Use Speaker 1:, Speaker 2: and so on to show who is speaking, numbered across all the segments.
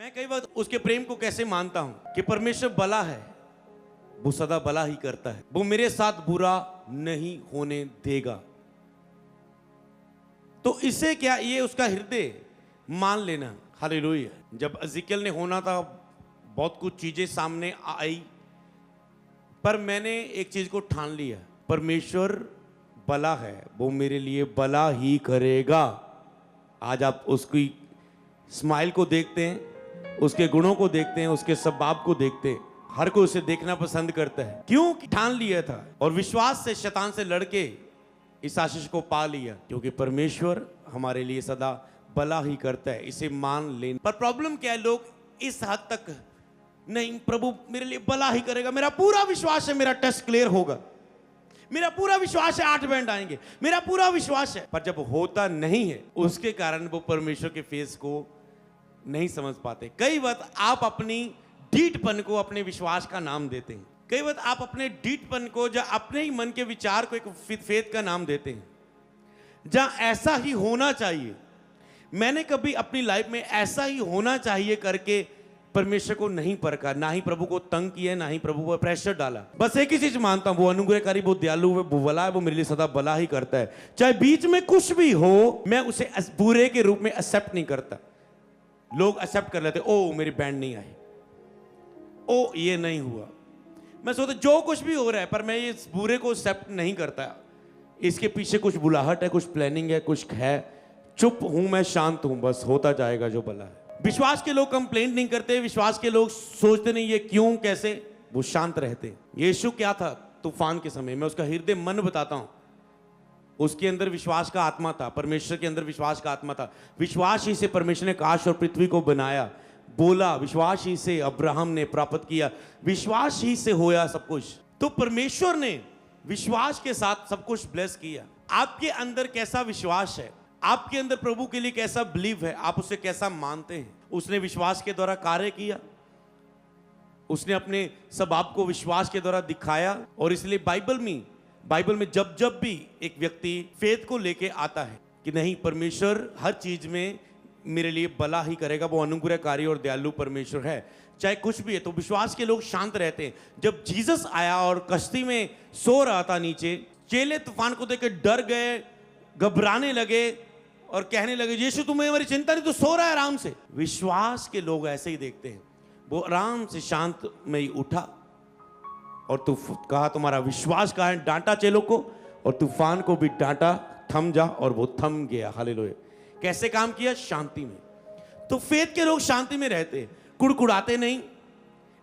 Speaker 1: मैं कई बार उसके प्रेम को कैसे मानता हूं कि परमेश्वर भला है, वो सदा भला ही करता है, वो मेरे साथ बुरा नहीं होने देगा। तो इससे क्या, ये उसका हृदय मान लेना। हालेलुया। जब एजेकियल ने होना था, बहुत कुछ चीजें सामने आई, पर मैंने एक चीज को ठान लिया, परमेश्वर भला है, वो मेरे लिए भला ही करेगा। आज आप उसकी स्माइल को देखते हैं, उसके गुणों को देखते हैं, उसके स्वभाव को देखते हैं। हर कोई उसे देखना पसंद करता है, क्यों? ठान लिया था और विश्वास से शैतान से लड़के इस आशीष को पा लिया, क्योंकि परमेश्वर हमारे लिए सदा भला ही करता है, इसे मान लेना। पर प्रॉब्लम क्या है, लोग इस हद तक नहीं, प्रभु मेरे लिए भला ही करेगा, मेरा पूरा विश्वास है, मेरा टेस्ट क्लियर होगा, मेरा पूरा विश्वास है 8 बैंड आएंगे, मेरा पूरा विश्वास है। पर जब होता नहीं है, उसके कारण वो परमेश्वर के फेस को नहीं समझ पाते। कई बार आप अपनी डीठपन को अपने विश्वास का नाम देते हैं, कई बार आप अपने डीठपन को, या अपने ही मन के विचार को एक फेथ का नाम देते हैं, जहां ऐसा ही होना चाहिए, मैंने कभी अपनी लाइफ में ऐसा ही होना चाहिए करके परमेश्वर को नहीं परखा, ना ही प्रभु को तंग किया, ना ही प्रभु को प्रेशर डाला। बस एक ही चीज मानता हूं, वो अनुग्रहकारी, वो दयालु है, वो भला है, वो मेरे लिए सदा भला ही करता है। चाहे बीच में कुछ भी हो, मैं उसे बुरे के रूप में एक्सेप्ट नहीं करता। लोग एक्सेप्ट कर लेते, ओ मेरी बैंड नहीं आई, ओ ये नहीं हुआ। मैं सोचता जो कुछ भी हो रहा है, पर मैं ये बुरे को एक्सेप्ट नहीं करता। इसके पीछे कुछ बुलाहट है, कुछ प्लानिंग है, कुछ है। चुप हूं मैं, शांत हूं, बस होता जाएगा जो भला है। विश्वास के लोग कंप्लेंट नहीं करते, विश्वास के लोग सोचते नहीं ये क्यों कैसे, वो शांत रहते। यीशु क्या था तूफान के समय में, उसका हृदय मन बताता हूं, उसके अंदर विश्वास का आत्मा था, परमेश्वर के अंदर विश्वास का आत्मा था। विश्वास ही से परमेश्वर ने आकाश और पृथ्वी को बनाया, बोला, विश्वास ही से अब्राहम ने प्राप्त किया, विश्वास ही से होया सब कुछ। तो परमेश्वर ने विश्वास के साथ सब कुछ ब्लेस किया। आपके अंदर कैसा विश्वास है, आपके अंदर प्रभु के लिए कैसा बिलीव है, आप उसे कैसा मानते हैं। उसने विश्वास के द्वारा कार्य किया, उसने अपने स्वभाव को विश्वास के द्वारा दिखाया। और इसलिए बाइबल में जब जब भी एक व्यक्ति फेथ को लेके आता है कि नहीं, परमेश्वर हर चीज में मेरे लिए भला ही करेगा, वो अनुग्रहकारी और दयालु परमेश्वर है, चाहे कुछ भी है, तो विश्वास के लोग शांत रहते हैं। जब जीसस आया और कश्ती में सो रहा था नीचे, चेले तूफान को देख डर गए, घबराने लगे और कहने लगे, यीशु तुम्हें हमारी चिंता नहीं, तो सो रहा है आराम से। विश्वास के लोग ऐसे ही देखते हैं, वो आराम से शांत में ही उठा और तू कहा तुम्हारा विश्वास कहाँ है, डांटा चेलों को और तूफान को भी डांटा, थम जा, और वो थम गया। हालेलुया। कैसे काम किया? शांति में। तो फेथ के लोग शांति में रहते, कुड़कुड़ाते नहीं,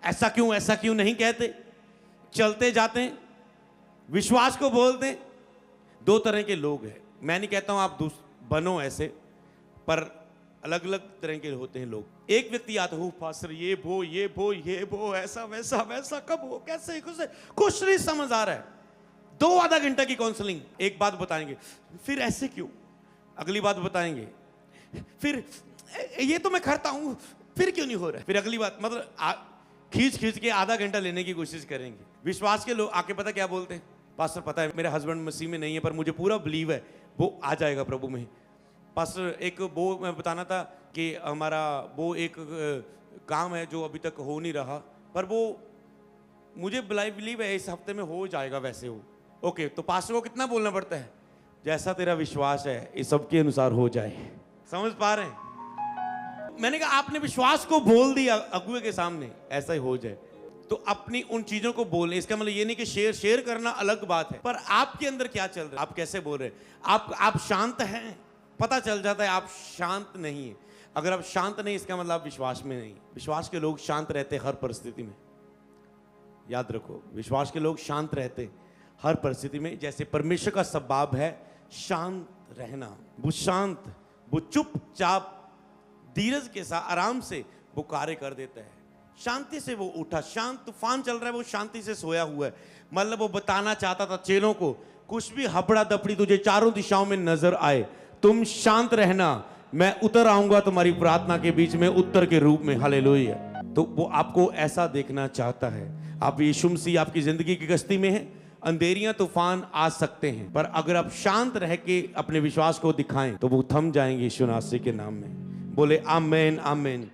Speaker 1: ऐसा क्यों नहीं कहते, चलते जाते हैं, विश्वास को बोलते हैं। 2 तरह के लोग हैं। मैं नहीं कहता हूं आप बनो ऐसे, पर अलग अलग तरह के होते हैं लोग। एक व्यक्ति आता हो, पास्टर ये वो ऐसा वैसा कब हो, कैसे कुछ नहीं समझ आ रहा है। 2 आधा घंटा की काउंसलिंग, एक बात बताएंगे, फिर ऐसे क्यों, अगली बात बताएंगे, फिर ये तो मैं करता हूं, फिर क्यों नहीं हो रहा है, फिर अगली बात, मतलब खींच के आधा घंटा लेने की कोशिश करेंगे। विश्वास के लोग आके पता क्या बोलते हैं, पास्टर पता है मेरा हस्बैंड मसीह में नहीं है, पर मुझे पूरा बिलीव है वो आ जाएगा प्रभु में। पास्टर एक वो मैं बताना था कि हमारा वो एक काम है जो अभी तक हो नहीं रहा, पर वो मुझे बिलीव है इस हफ्ते में हो जाएगा, वैसे हो। ओके, तो पास्टर को कितना बोलना पड़ता है, जैसा तेरा विश्वास है इस सब के अनुसार हो जाए। समझ पा रहे हैं? मैंने कहा आपने विश्वास को बोल दिया अगुए के सामने, ऐसा ही हो जाए। तो अपनी उन चीजों को बोलने, इसका मतलब ये नहीं कि शेयर करना अलग बात है, पर आपके अंदर क्या चल रहा है, आप कैसे बोल रहे हैं। आप शांत हैं, पता चल जाता है आप शांत नहीं है। अगर आप शांत नहीं, इसका मतलब आप विश्वास में नहीं। विश्वास के लोग शांत रहते हर परिस्थिति में, याद रखो, विश्वास के लोग शांत रहते हर परिस्थिति में। जैसे परमेश्वर का स्वभाव है शांत रहना, वो शांत, वो चुपचाप धीरज के साथ आराम से वो कार्य कर देता है। शांति से वो उठा, शांत, तूफान चल रहा है, वो शांति से सोया हुआ है। मतलब वो बताना चाहता था चेलों को, कुछ भी हबड़ा दपड़ी तुझे चारों दिशाओं में नजर आए, तुम शांत रहना, मैं उतर आऊंगा तुम्हारी प्रार्थना के बीच में उत्तर के रूप में। हालेलुया। तो वो आपको ऐसा देखना चाहता है। आप यीशु मसीह आपकी जिंदगी की कश्ती में है, अंधेरियां तूफान आ सकते हैं, पर अगर आप शांत रह के अपने विश्वास को दिखाएं तो वो थम जाएंगे यीशु मसीह के नाम में। बोले आमीन आमीन।